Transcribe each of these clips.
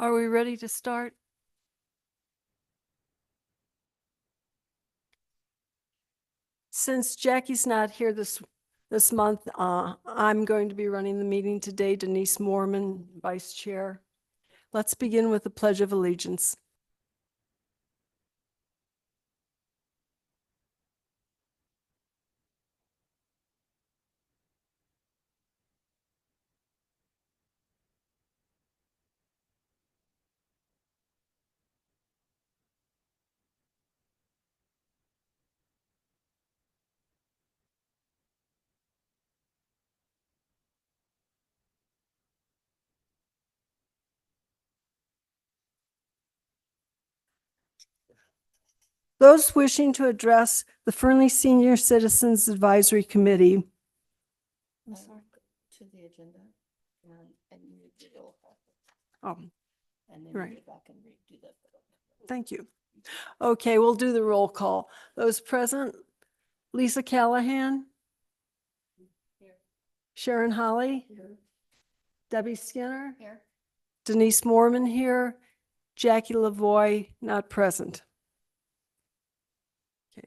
Are we ready to start? Since Jackie's not here this month, I'm going to be running the meeting today. Denise Mormon, Vice Chair. Let's begin with the Pledge of Allegiance. Those wishing to address the Fernley Senior Citizens Advisory Committee. To the agenda and you read the roll call. Oh, And then right. you go back and redo that. Thank you. Okay, we'll do the roll call. Those present, Lisa Callahan, Here. Sharon Holly, Here. Debbie Skinner, Here. Denise Mormon here, Jackie Lavoie not present. Okay.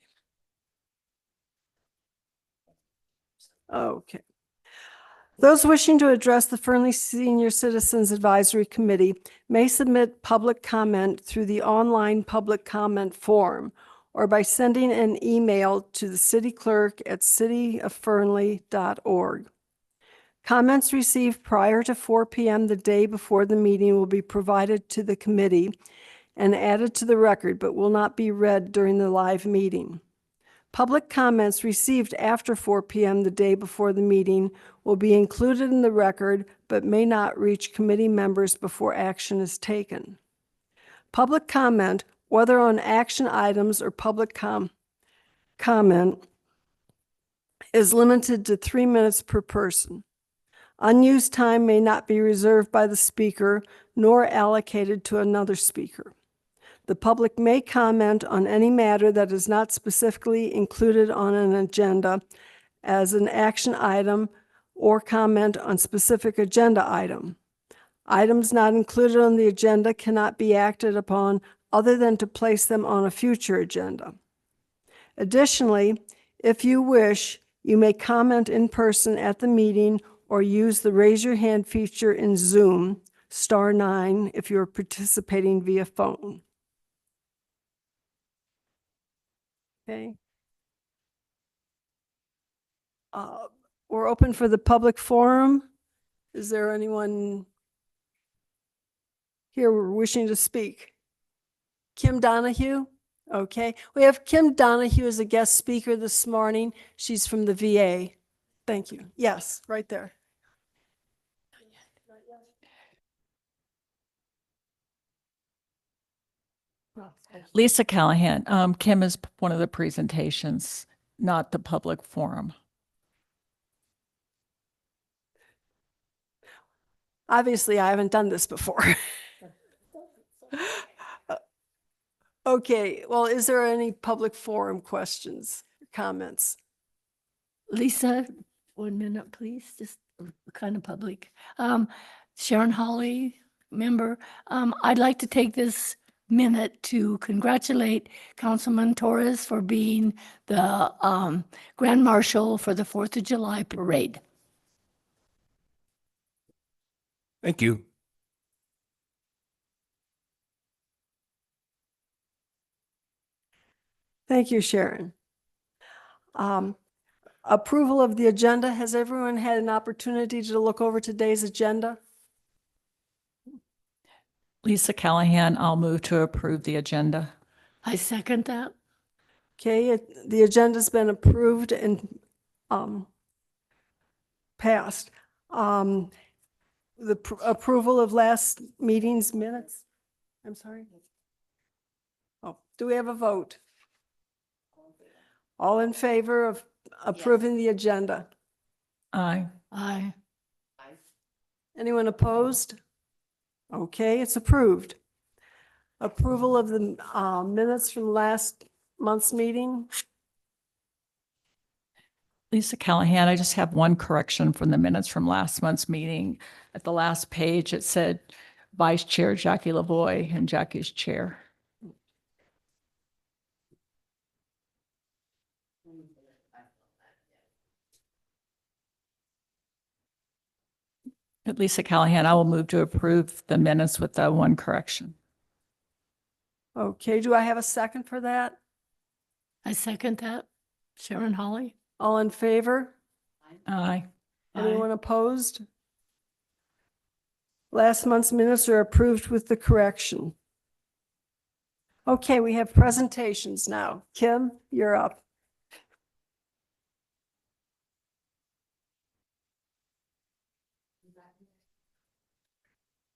Okay. Those wishing to address the Fernley Senior Citizens Advisory Committee may submit public comment through the online public comment form or by sending an email to the city clerk at cityoffernley.org. Comments received prior to 4 p.m. the day before the meeting will be provided to the committee and added to the record, but will not be read during the live meeting. Public comments received after 4 p.m. the day before the meeting will be included in the record, but may not reach committee members before action is taken. Public comment, whether on action items or public comment, is limited to 3 minutes per person. Unused time may not be reserved by the speaker nor allocated to another speaker. The public may comment on any matter that is not specifically included on an agenda as an action item or comment on specific agenda item. Items not included on the agenda cannot be acted upon other than to place them on a future agenda. Additionally, if you wish, you may comment in person at the meeting or use the raise your hand feature in Zoom, *9 if you're participating via phone. Okay. We're open for the public forum. Is there anyone here wishing to speak? Kim Donahue? Okay. We have Kim Donahue as a guest speaker this morning. She's from the VA. Thank you. Yes, right there. Lisa Callahan. Kim is one of the presentations, not the public forum. Obviously, I haven't done this before. Okay, well, is there any public forum questions, comments? Lisa, 1 minute, please, just kind of public. Sharon Holly, member. I'd like to take this minute to congratulate Councilman Torres for being the Grand Marshal for the 4th of July parade. Thank you. Thank you, Sharon. Approval of the agenda. Has everyone had an opportunity to look over today's agenda? Lisa Callahan, I'll move to approve the agenda. I second that. Okay, the agenda's been approved and passed. The approval of last meeting's minutes. I'm sorry. Oh, do we have a vote? All in favor of approving the agenda? Aye. Aye. Anyone opposed? Okay, it's approved. Approval of the minutes from last month's meeting. Lisa Callahan, I just have one correction from the minutes from last month's meeting. At the last page, it said Vice Chair Jackie Lavoie, and Jackie's chair. Lisa Callahan, I will move to approve the minutes with the one correction. Okay, do I have a second for that? I second that. Sharon Holly? All in favor? Aye. Anyone opposed? Last month's minutes are approved with the correction. Okay, we have presentations now. Kim, you're up.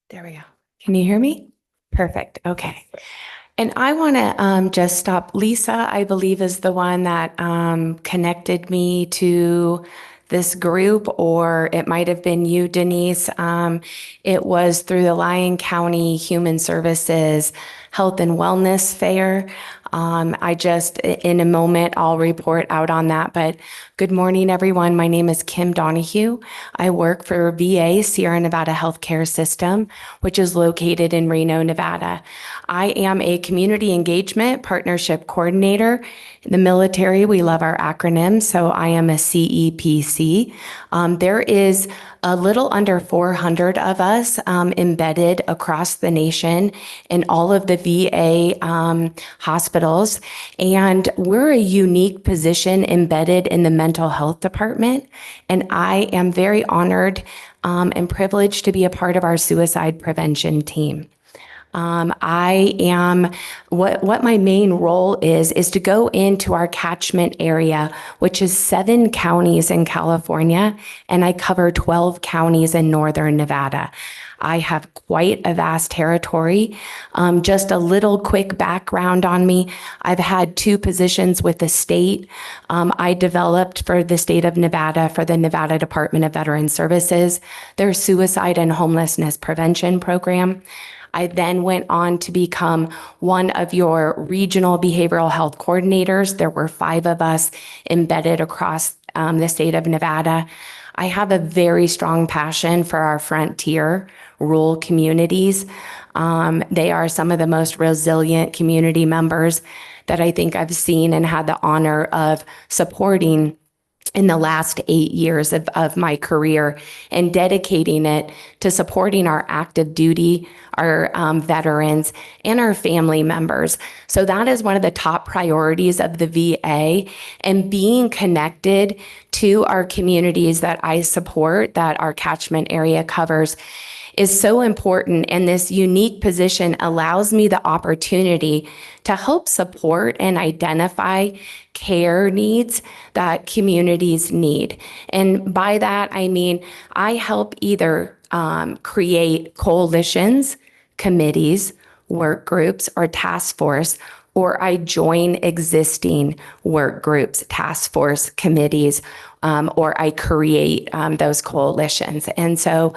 There we go. Can you hear me? Perfect. Okay. And I want to just stop. Lisa, I believe, is the one that connected me to this group, or it might have been you, Denise. It was through the Lyon County Human Services Health and Wellness Fair. In a moment, I'll report out on that. But good morning, everyone. My name is Kim Donahue. I work for VA, Sierra Nevada Healthcare System, which is located in Reno, Nevada. I am a community engagement partnership coordinator. In the military, we love our acronyms, so I am a CEPC. There is a little under 400 of us embedded across the nation in all of the VA hospitals, and we're a unique position embedded in the mental health department, and I am very honored and privileged to be a part of our suicide prevention team. What my main role is to go into our catchment area, which is 7 counties in California, and I cover 12 counties in northern Nevada. I have quite a vast territory. Just a little quick background on me. I've had 2 positions with the state. I developed for the state of Nevada for the Nevada Department of Veterans Services, their suicide and homelessness prevention program. I then went on to become one of your regional behavioral health coordinators. There were 5 of us embedded across the state of Nevada. I have a very strong passion for our frontier rural communities. They are some of the most resilient community members that I think I've seen and had the honor of supporting in the last 8 years of my career, and dedicating it to supporting our active duty, our veterans, and our family members. So that is one of the top priorities of the VA, and being connected to our communities that I support, that our catchment area covers, is so important. And this unique position allows me the opportunity to help support and identify care needs that communities need. And by that, I mean, I help either create coalitions, committees, work groups, or task force, or I join existing work groups, task force, committees, or I create those coalitions. And so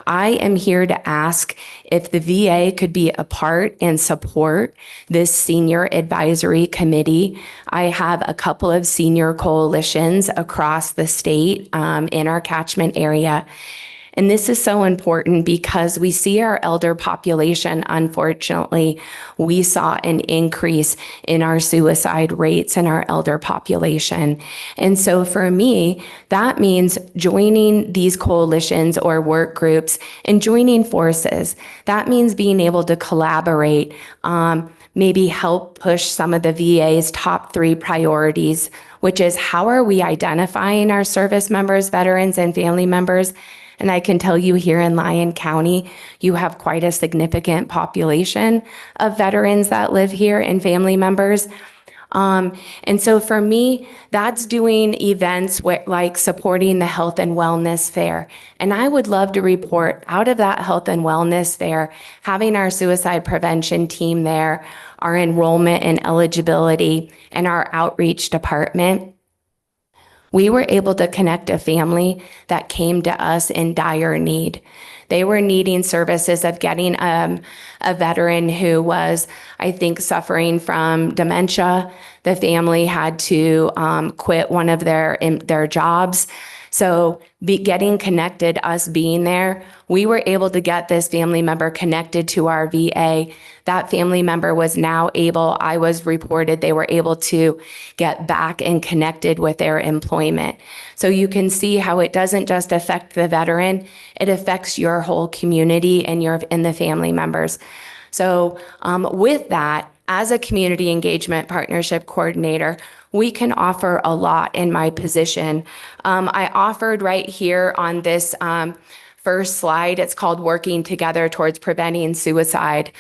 I am here to ask if the VA could be a part and support this senior advisory committee. I have a couple of senior coalitions across the state in our catchment area. And this is so important because we see our elder population, unfortunately, we saw an increase in our suicide rates in our elder population. And so for me, that means joining these coalitions or work groups and joining forces. That means being able to collaborate, maybe help push some of the VA's top 3 priorities, which is how are we identifying our service members, veterans, and family members? And I can tell you here in Lyon County, you have quite a significant population of veterans that live here and family members. And so for me, that's doing events like supporting the Health and Wellness Fair. And I would love to report out of that Health and Wellness Fair, having our suicide prevention team there, our enrollment and eligibility, and our outreach department. We were able to connect a family that came to us in dire need. They were needing services of getting a veteran who was, I think, suffering from dementia. The family had to quit one of their jobs. So getting connected, us being there, we were able to get this family member connected to our VA. That family member was now able, I was reported, they were able to get back and connected with their employment. So you can see how it doesn't just affect the veteran, it affects your whole community and the family members. So with that, as a community engagement partnership coordinator, we can offer a lot in my position. I offered right here on this first slide, it's called Working Together Towards Preventing Suicide.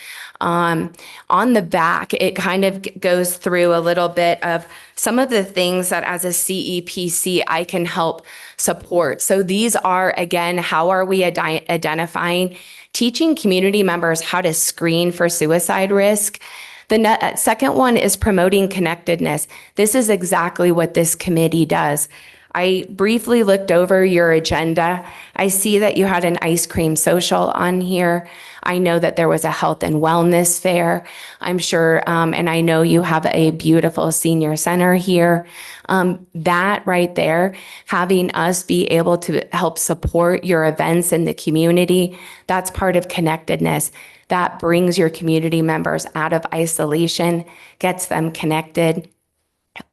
On the back, it kind of goes through a little bit of some of the things that as a CEPC I can help support. So these are, again, how are we identifying, teaching community members how to screen for suicide risk. The second one is promoting connectedness. This is exactly what this committee does. I briefly looked over your agenda. I see that you had an ice cream social on here. I know that there was a health and wellness fair. I'm sure, and I know you have a beautiful senior center here. That right there, having us be able to help support your events in the community, that's part of connectedness. That brings your community members out of isolation, gets them connected.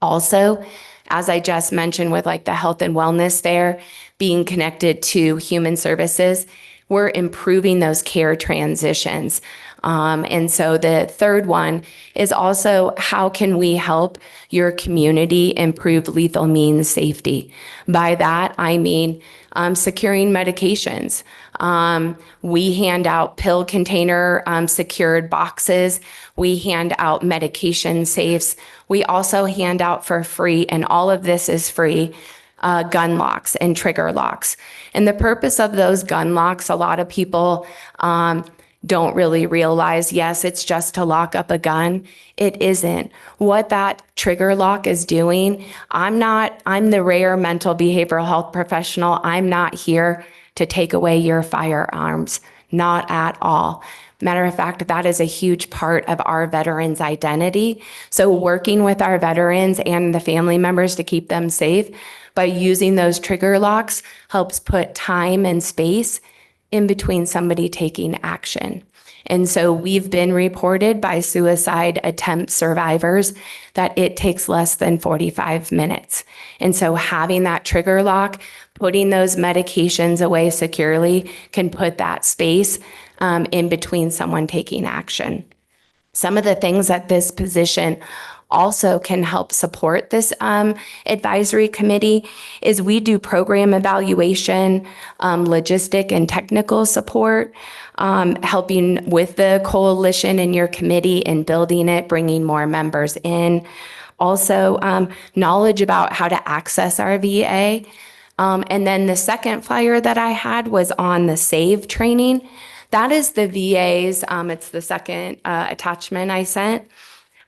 Also, as I just mentioned with like the health and wellness fair, being connected to human services, we're improving those care transitions. And so the third one is also how can we help your community improve lethal means safety? By that, I mean securing medications. We hand out pill container secured boxes. We hand out medication safes. We also hand out for free, and all of this is free, gun locks and trigger locks. And the purpose of those gun locks, a lot of people don't really realize, yes, it's just to lock up a gun. It isn't. What that trigger lock is doing, I'm the rare mental behavioral health professional. I'm not here to take away your firearms, not at all. Matter of fact, that is a huge part of our veterans' identity. So working with our veterans and the family members to keep them safe by using those trigger locks helps put time and space in between somebody taking action. And so we've been reported by suicide attempt survivors that it takes less than 45 minutes. And so having that trigger lock, putting those medications away securely can put that space in between someone taking action. Some of the things that this position also can help support this advisory committee is we do program evaluation, logistic and technical support, helping with the coalition in your committee and building it, bringing more members in. Also, knowledge about how to access our VA. And then the second flyer that I had was on the SAVE training. That is the VA's, it's the second attachment I sent.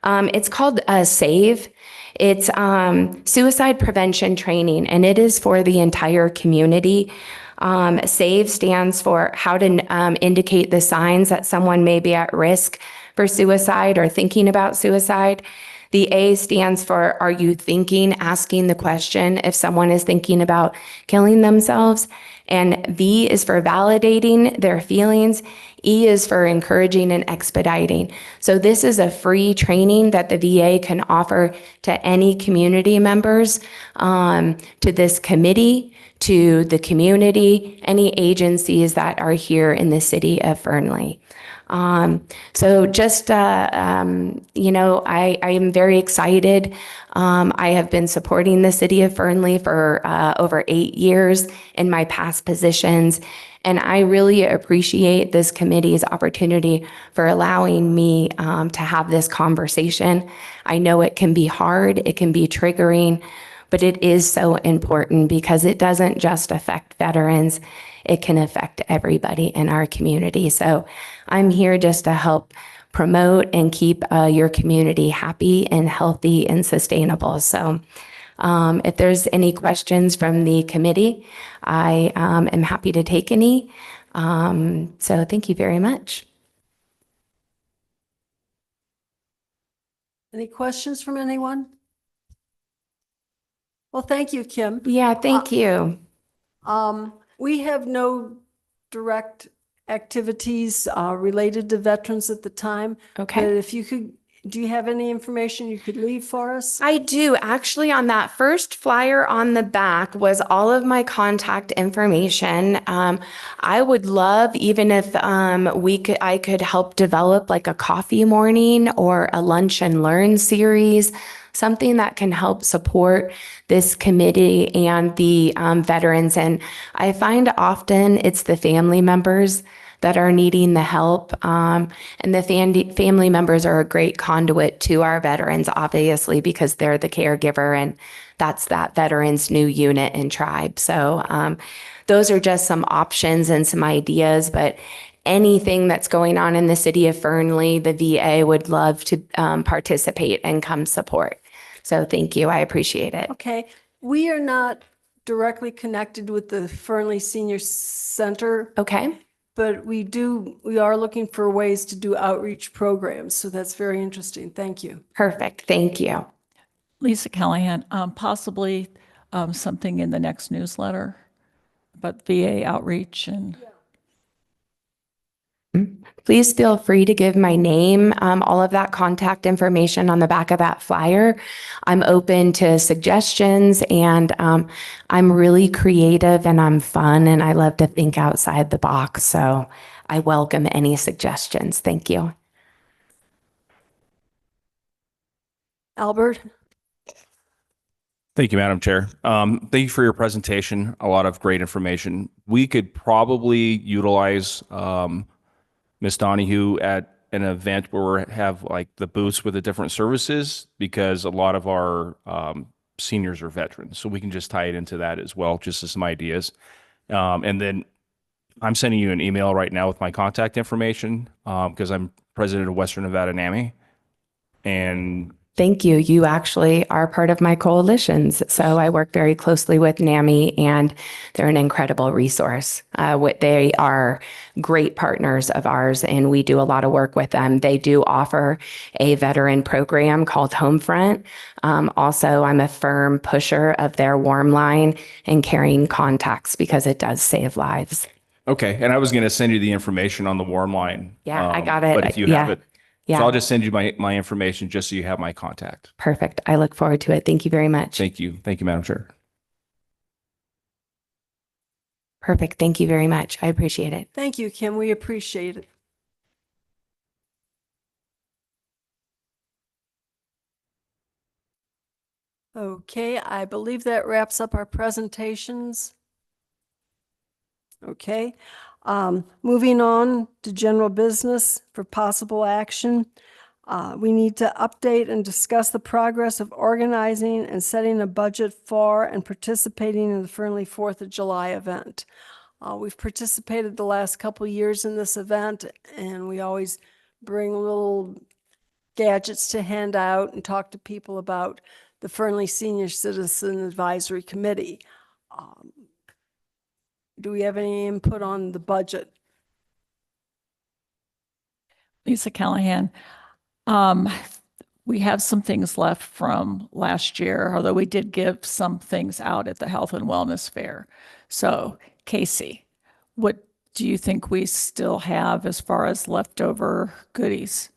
It's called SAVE. It's suicide prevention training, and it is for the entire community. SAVE stands for how to indicate the signs that someone may be at risk for suicide or thinking about suicide. The A stands for are you thinking, asking the question if someone is thinking about killing themselves. And V is for validating their feelings. E is for encouraging and expediting. So this is a free training that the VA can offer to any community members, to this committee, to the community, any agencies that are here in the city of Fernley. So just, I am very excited. I have been supporting the city of Fernley for over 8 years in my past positions. And I really appreciate this committee's opportunity for allowing me to have this conversation. I know it can be hard, it can be triggering, but it is so important because it doesn't just affect veterans, it can affect everybody in our community. So I'm here just to help promote and keep your community happy and healthy and sustainable. So if there's any questions from the committee, I am happy to take any. So thank you very much. Any questions from anyone? Well, thank you, Kim. Yeah, thank you. We have no direct activities related to veterans at the time. Okay. But if you could, do you have any information you could leave for us? I do. Actually, on that first flyer on the back was all of my contact information. I would love, even if I could help develop like a coffee morning or a lunch and learn series, something that can help support this committee and the veterans. And I find often it's the family members that are needing the help. And the family members are a great conduit to our veterans, obviously, because they're the caregiver and that's that veterans new unit and tribe. So those are just some options and some ideas, but anything that's going on in the city of Fernley, the VA would love to participate and come support. So thank you. I appreciate it. Okay, we are not directly connected with the Fernley Senior Center, Okay. but we are looking for ways to do outreach programs. So that's very interesting. Thank you. Perfect. Thank you. Lisa Callahan, possibly something in the next newsletter about VA outreach and Please feel free to give my name, all of that contact information on the back of that flyer. I'm open to suggestions and I'm really creative and I'm fun and I love to think outside the box. So I welcome any suggestions. Thank you. Albert? Thank you, Madam Chair. Thank you for your presentation. A lot of great information. We could probably utilize Ms. Donahue at an event where we have like the booths with the different services because a lot of our seniors are veterans. So we can just tie it into that as well, just as some ideas. And then I'm sending you an email right now with my contact information because I'm president of Western Nevada NAMI. And Thank you. You actually are part of my coalitions. So I work very closely with NAMI and they're an incredible resource. They are great partners of ours and we do a lot of work with them. They do offer a veteran program called Homefront. Also, I'm a firm pusher of their warm line and carrying contacts because it does save lives. okay, and I was going to send you the information on the warm line. Yeah, I got it. But if you Yeah. have it, Yeah. so I'll just send you my information just so you have my contact. Perfect. I look forward to it. Thank you very much. Thank you. Thank you, Madam Chair. Perfect. Thank you very much. I appreciate it. Thank you, Kim. We appreciate it. Okay, I believe that wraps up our presentations. Okay, moving on to general business for possible action. We need to update and discuss the progress of organizing and setting a budget for and participating in the Fernley 4th of July event. We've participated the last couple years in this event, and we always bring little gadgets to hand out and talk to people about the Fernley Senior Citizen Advisory Committee. Do we have any input on the budget? Lisa Callahan. We have some things left from last year, although we did give some things out at the Health and Wellness Fair. So, Casey, what do you think we still have as far as leftover goodies?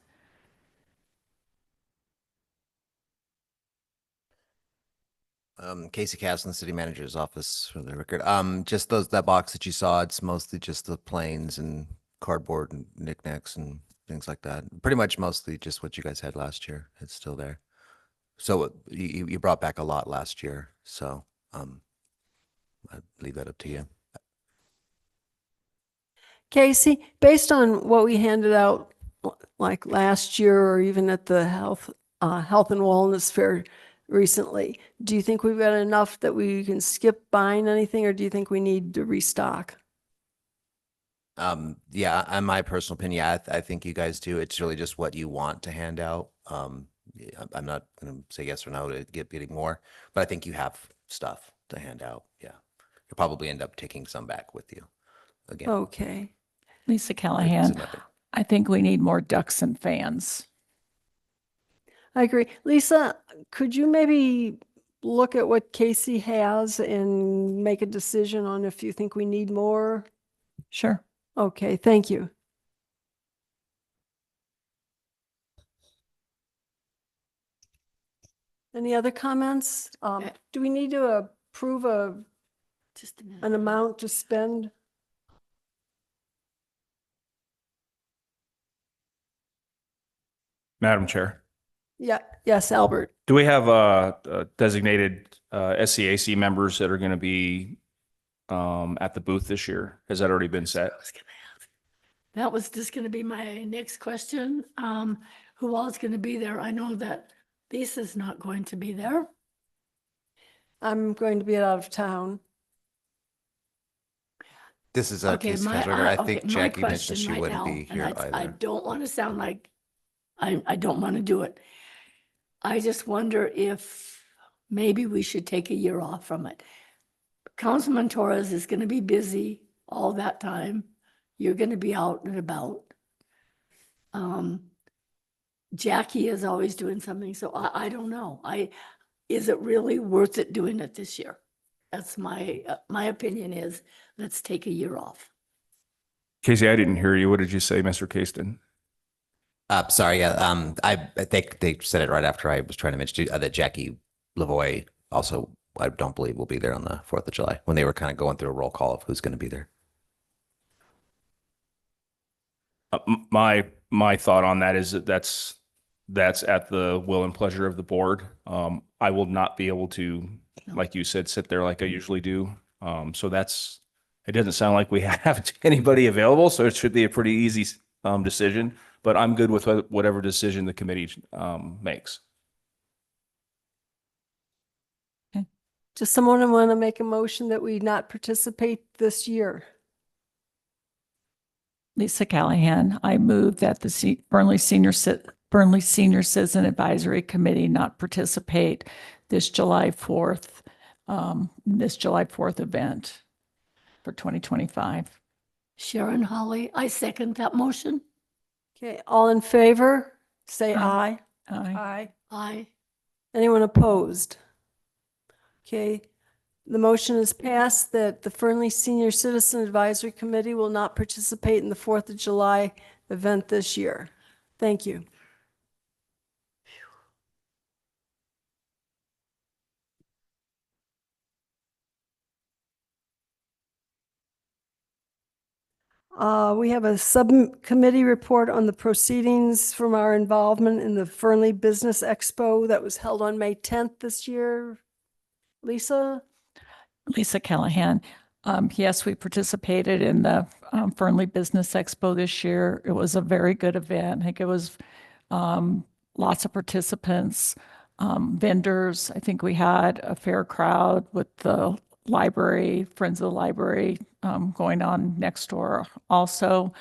Casey Casson, city manager's office for the record. Just that box that you saw, it's mostly just the planes and cardboard and knickknacks and things like that. Pretty much mostly just what you guys had last year. It's still there. So you brought back a lot last year. So I'd leave that up to you. Casey, based on what we handed out like last year or even at the Health and Wellness Fair recently, do you think we've got enough that we can skip buying anything, or do you think we need to restock? Yeah, in my personal opinion, I think you guys do. It's really just what you want to hand out. Yeah, I'm not going to say yes or no to getting more, but I think you have stuff to hand out. Yeah, you'll probably end up taking some back with you again. Okay. Lisa Callahan, I think we need more ducks and fans. I agree. Lisa, could you maybe look at what Casey has and make a decision on if you think we need more? Sure. Okay, thank you. Any other comments? Do we need to approve Just a minute. an amount to spend? Madam Chair, Yeah, yes, Albert. do we have designated SCAC members that are going to be at the booth this year? Has that already been set? That was just gonna be my next question. Who all is gonna be there? I know that Lisa's not going to be there. I'm going to be out of town. This is Okay, Casey my, Counselor Ritter. I okay, think my Jackie mentioned question she right wouldn't now, be and here I either. don't want to sound like I don't want to do it. I just wonder if maybe we should take a year off from it. Councilman Torres is gonna be busy all that time. You're gonna be out and about. Jackie is always doing something, so I don't know. Is it really worth it doing it this year? That's my opinion is, let's take a year off. Casey, I didn't hear you. What did you say, Mr. Caston? Sorry, yeah, I think they said it right after I was trying to mention that Jackie Lavoie also, I don't believe will be there on the 4th of July when they were kind of going through a roll call of who's going to be there. My thought on that is that that's at the will and pleasure of the board. I will not be able to, like you said, sit there like I usually do. So it doesn't sound like we have anybody available, so it should be a pretty easy decision. But I'm good with whatever decision the committee makes. Does someone want to make a motion that we not participate this year? Lisa Callahan, I move that the Fernley Senior Citizen Advisory Committee not participate this July 4th event for 2025. Sharon Holly, I second that motion. Okay, all in favor, say aye. Aye. Aye. Aye. Anyone opposed? Okay, the motion is passed that the Fernley Senior Citizen Advisory Committee will not participate in the 4th of July event this year. Thank you. We have a subcommittee report on the proceedings from our involvement in the Fernley Business Expo that was held on May 10th this year. Lisa? Lisa Callahan. Yes, we participated in the Fernley Business Expo this year. It was a very good event. I think it was lots of participants, vendors. I think we had a fair crowd with the library, Friends of the Library going on next door. Also,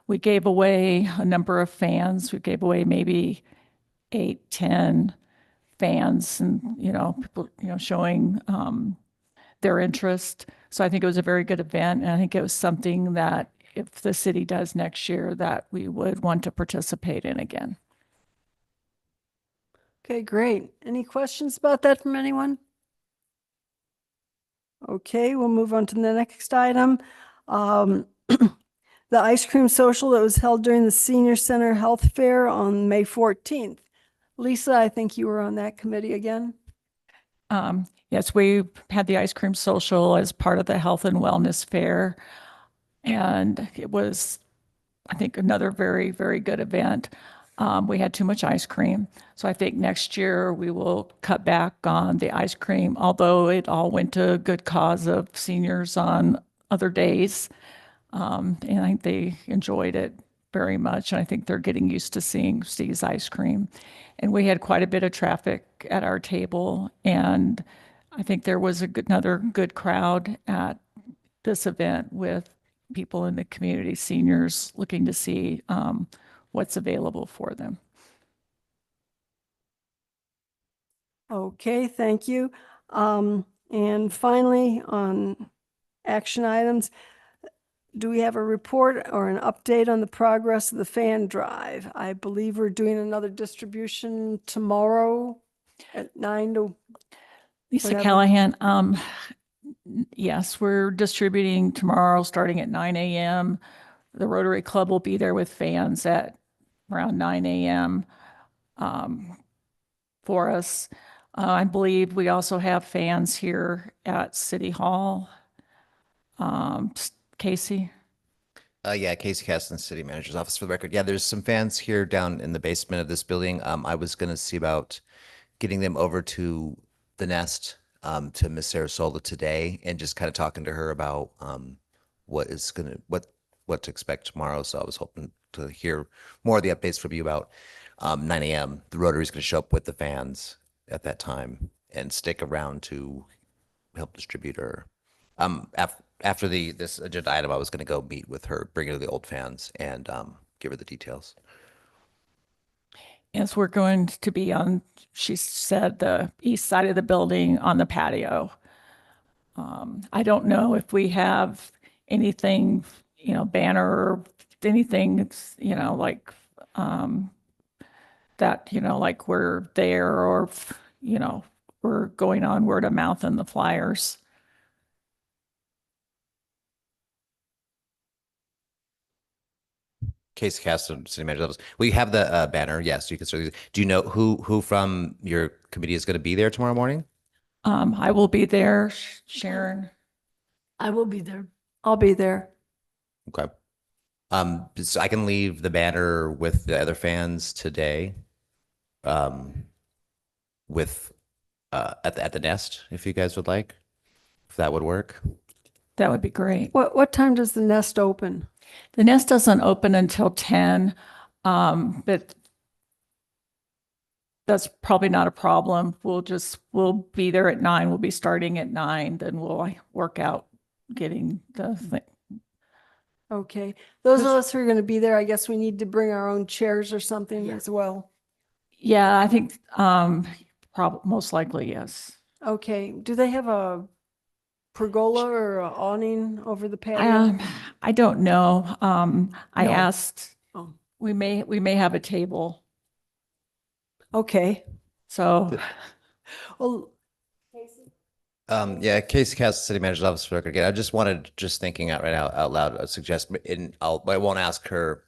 we gave away a number of fans. We gave away maybe 8, 10 fans and, people, showing their interest. So I think it was a very good event. And I think it was something that if the city does next year, that we would want to participate in again. Okay, great. Any questions about that from anyone? Okay, we'll move on to the next item. The ice cream social that was held during the Senior Center Health Fair on May 14th. Lisa, I think you were on that committee again. Yes, we had the ice cream social as part of the health and wellness fair. And it was, I think, another very, very good event. We had too much ice cream. So I think next year we will cut back on the ice cream, although it all went to a good cause of seniors on other days. And I think they enjoyed it very much. And I think they're getting used to seeing Steve's ice cream. And we had quite a bit of traffic at our table. And I think there was another good crowd at this event with people in the community, seniors looking to see what's available for them. Okay, thank you. And finally, on action items, do we have a report or an update on the progress of the fan drive? I believe we're doing another distribution tomorrow at 9 to, Lisa whatever. Callahan, yes, we're distributing tomorrow starting at 9 a.m. The Rotary Club will be there with fans at around 9 a.m. For us. I believe we also have fans here at City Hall. Casey? Yeah, Casey Caston, City Manager's Office for the record. Yeah, there's some fans here down in the basement of this building. I was gonna see about getting them over to the Nest, to Miss Sarasola today and just kind of talking to her about what to expect tomorrow. So I was hoping to hear more of the updates from you about 9 a.m. The Rotary's gonna show up with the fans at that time and stick around to help distribute her. After this agenda item, I was going to go meet with her, bring her to the old fans, and give her the details. Yes, we're going to be on, she said, the east side of the building on the patio. I don't know if we have anything, banner or anything, like that, like we're there or, we're going on word of mouth in the flyers. Casey Caston, City Manager's Office. We have the banner. Yes, you can certainly. Do you know who from your committee is going to be there tomorrow morning? I will be there, Sharon. I will be there. I'll be there. Okay. So I can leave the banner with the other fans today. With at the Nest, if you guys would like, if that would work. That would be great. What time does the Nest open? The Nest doesn't open until 10, but that's probably not a problem. We'll be there at 9. We'll be starting at 9. Then we'll work out getting the thing. Okay. Those of us who are going to be there, I guess we need to bring our own chairs or something as well. Yeah, I think most likely, yes. Okay. Do they have a pergola or an awning over the patio? I don't know. I No. asked, Oh. we may have a table. Okay. So Well, Yeah, Casey Cass, City Manager's Office for the record. Again, I just wanted, just thinking out loud, a suggestion, and I won't ask her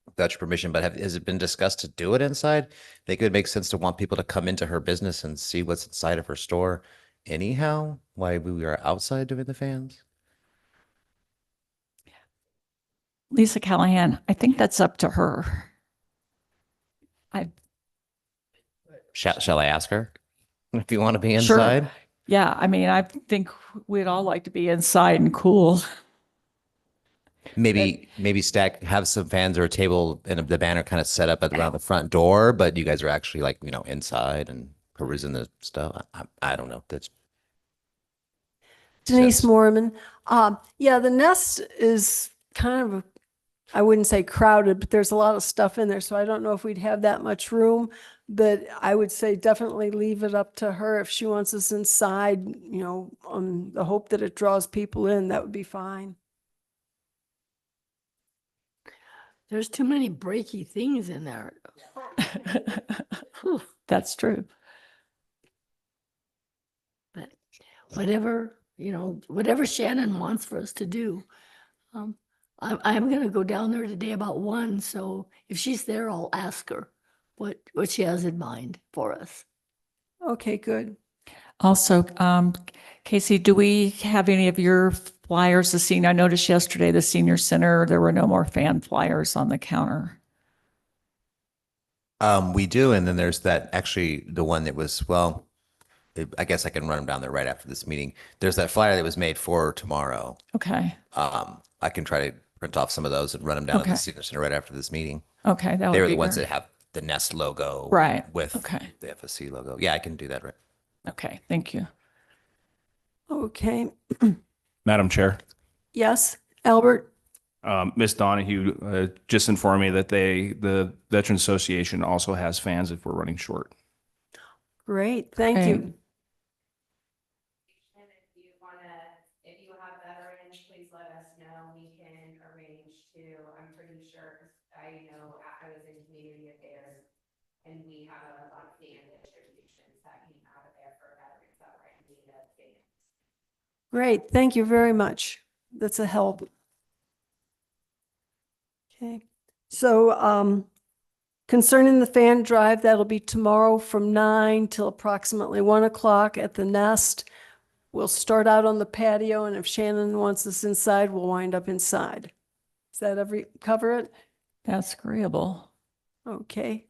without your permission, but has it been discussed to do it inside? I think it would make sense to want people to come into her business and see what's inside of her store anyhow, why we are outside doing the fans. Lisa Callahan, I think that's up to her. Shall I ask her if you want to be Sure. inside? Yeah, I mean, I think we'd all like to be inside and cool. Maybe have some fans or a table and the banner kind of set up around the front door, but you guys are actually like, inside and perusing the stuff. I don't know. That's Denise Yes. Mormon. Yeah, the Nest is kind of, I wouldn't say crowded, but there's a lot of stuff in there. So I don't know if we'd have that much room, but I would say definitely leave it up to her. If she wants us inside, on the hope that it draws people in, that would be fine. There's too many breaky things in there. Whew. That's true. But whatever, whatever Shannon wants for us to do. I'm going to go down there today about 1. So if she's there, I'll ask her what she has in mind for us. Okay, good. Also, Casey, do we have any of your flyers to see? I noticed yesterday the senior center, there were no more fan flyers on the counter. We do, and then there's that actually the one that was I guess I can run them down there right after this meeting. There's that flyer that was made for tomorrow. Okay. I can try to print off some of those and run them down to Okay. the senior center right after this meeting. Okay, that They would were be the ones great. that have the Nest logo, Right. with Okay. the FSC logo. Yeah, I can do that. Right. Okay, thank you. Okay. Madam Chair, Yes, Albert? Ms. Donahue just informed me that the Veterans Association also has fans if we're running short. Great, thank Great. you. If you have veterans, please let us know. We can arrange to, I'm pretty sure, 'cause I know I was in community affairs and we have a lot of fan distributions that came out of there for veterans that were in Great, thank you very much. That's a help. Okay, so concerning the fan drive, that'll be tomorrow from 9 till approximately 1 o'clock at the Nest. We'll start out on the patio, and if Shannon wants us inside, we'll wind up inside. Does that cover it? That's agreeable. Okay.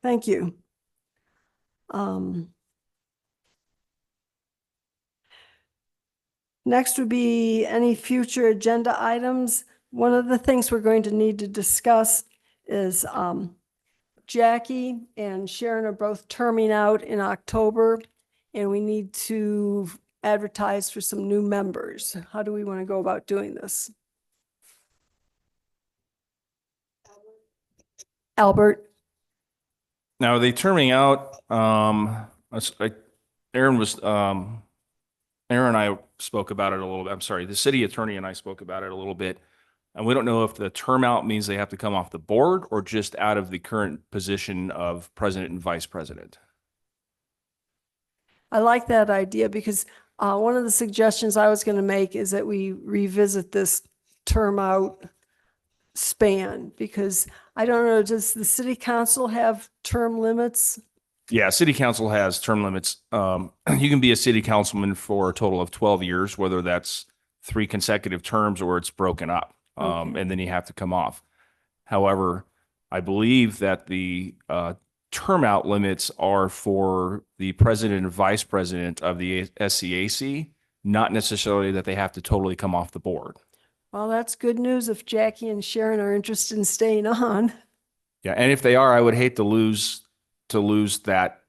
Thank you. Next would be any future agenda items. One of the things we're going to need to discuss is Jackie and Sharon are both terming out in October, and we need to advertise for some new members. How do we want to go about doing this? Albert? Now, are they terming out? Aaron and I spoke about it a little bit. I'm sorry, the city attorney and I spoke about it a little bit. And we don't know if the term out means they have to come off the board or just out of the current position of president and vice president. I like that idea because one of the suggestions I was going to make is that we revisit this term out span, because I don't know, does the city council have term limits? Yeah, city council has term limits. You can be a city councilman for a total of 12 years, whether that's 3 consecutive terms or it's broken up. Okay. And then you have to come off. However, I believe that the term out limits are for the president and vice president of the SCAC, not necessarily that they have to totally come off the board. Well, that's good news if Jackie and Sharon are interested in staying on. Yeah, and if they are, I would hate to lose that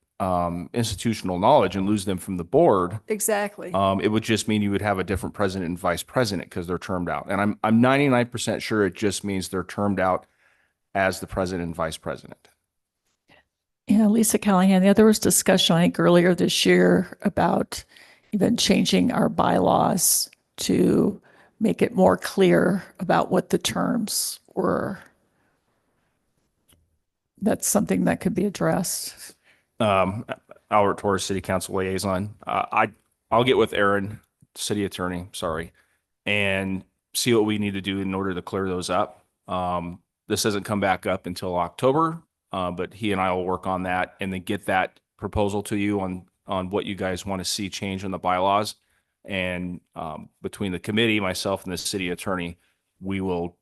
institutional knowledge and lose them from the board. Exactly. It would just mean you would have a different president and vice president because they're termed out. And I'm 99% sure it just means they're termed out as the president and vice president. Yeah, Lisa Callahan, there was discussion, I think, earlier this year about even changing our bylaws to make it more clear about what the terms were. That's something that could be addressed. Albert Torres, City Council Liaison. I'll get with Aaron, City Attorney, sorry, and see what we need to do in order to clear those up. This doesn't come back up until October, but he and I will work on that and then get that proposal to you on what you guys want to see change in the bylaws. And between the committee, myself, and the city attorney, we will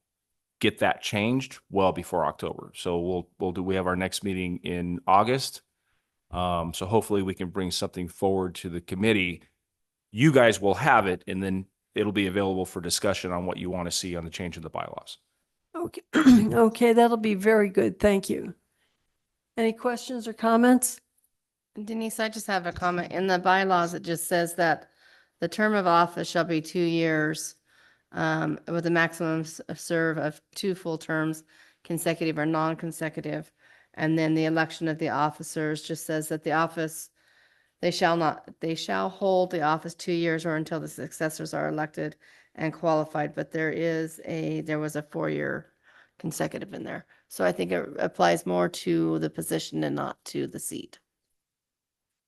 get that changed well before October. So we have our next meeting in August. So hopefully we can bring something forward to the committee. You guys will have it, and then it'll be available for discussion on what you want to see on the change of the bylaws. Okay. Okay, that'll be very good. Thank you. Any questions or comments? Denise, I just have a comment. In the bylaws, it just says that the term of office shall be 2 years with a maximum serve of 2 full terms, consecutive or non-consecutive. And then the election of the officers just says that the office, they shall hold the office 2 years or until the successors are elected and qualified. But there was a 4-year consecutive in there. So I think it applies more to the position and not to the seat.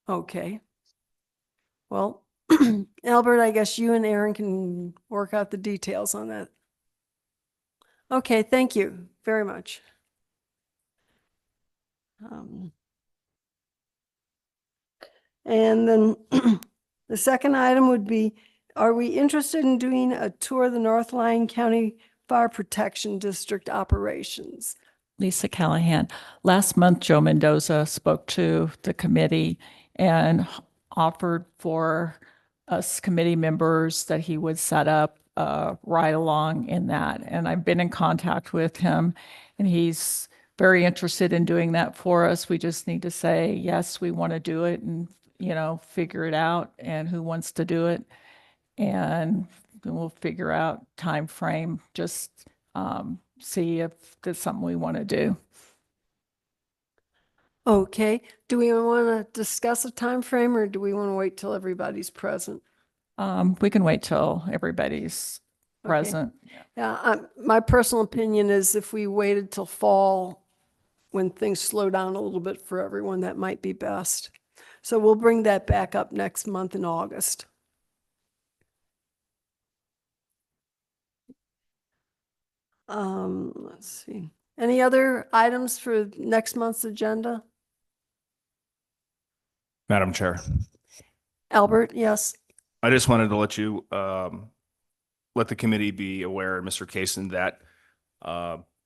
Okay. Well, Albert, I guess you and Aaron can work out the details on that. Okay, thank you very much. And then the second item would be, are we interested in doing a tour of the North Lyon County Fire Protection District operations? Lisa Callahan. Last month, Joe Mendoza spoke to the committee and offered for us committee members that he would set up a ride along in that. And I've been in contact with him, and he's very interested in doing that for us. We just need to say, yes, we want to do it, and, figure it out and who wants to do it. And then we'll figure out time frame, just see if that's something we want to do. Okay, do we want to discuss a time frame, or do we want to wait till everybody's present? We can wait till everybody's Okay. present. Yeah, my personal opinion is if we waited till fall, when things slow down a little bit for everyone, that might be best. So we'll bring that back up next month in August. Let's see. Any other items for next month's agenda? Madam Chair, Albert, yes. I just wanted to let you, let the committee be aware, Mr. Kaysen, that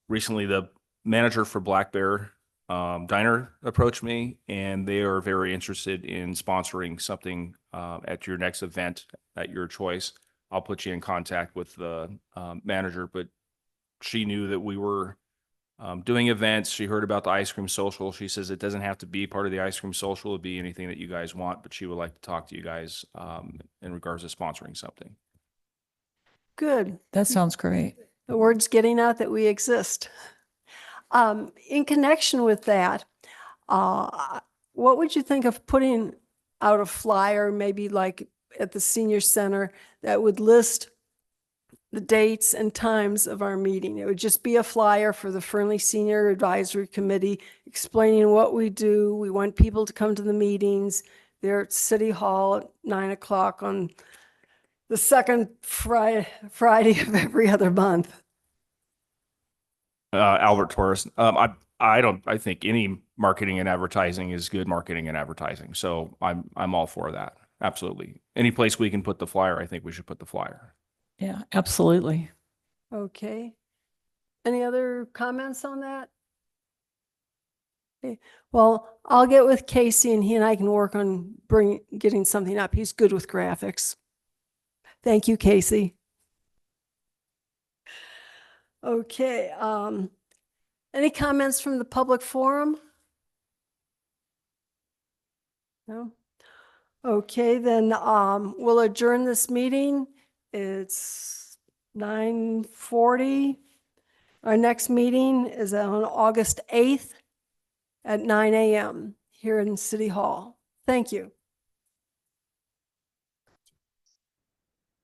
recently the manager for Black Bear Diner approached me, and they are very interested in sponsoring something at your next event at your choice. I'll put you in contact with the manager, but she knew that we were doing events. She heard about the ice cream social. She says it doesn't have to be part of the ice cream social. It'd be anything that you guys want, but she would like to talk to you guys in regards to sponsoring something. Good. That sounds great. The word's getting out that we exist. In connection with that, what would you think of putting out a flyer, maybe like at the senior center, that would list the dates and times of our meeting? It would just be a flyer for the Fernley Senior Advisory Committee explaining what we do. We want people to come to the meetings. They're at City Hall at 9 o'clock on the second Friday of every other month. Albert Torres, I think any marketing and advertising is good marketing and advertising. So I'm all for that. Absolutely. Any place we can put the flyer, I think we should put the flyer. Yeah, absolutely. Okay. Any other comments on that? Okay. Well, I'll get with Casey and he and I can work on getting something up. He's good with graphics. Thank you, Casey. Okay. Any comments from the public forum? No? Okay, then we'll adjourn this meeting. It's 9:40. Our next meeting is on August 8th at 9 a.m. here in City Hall. Thank you.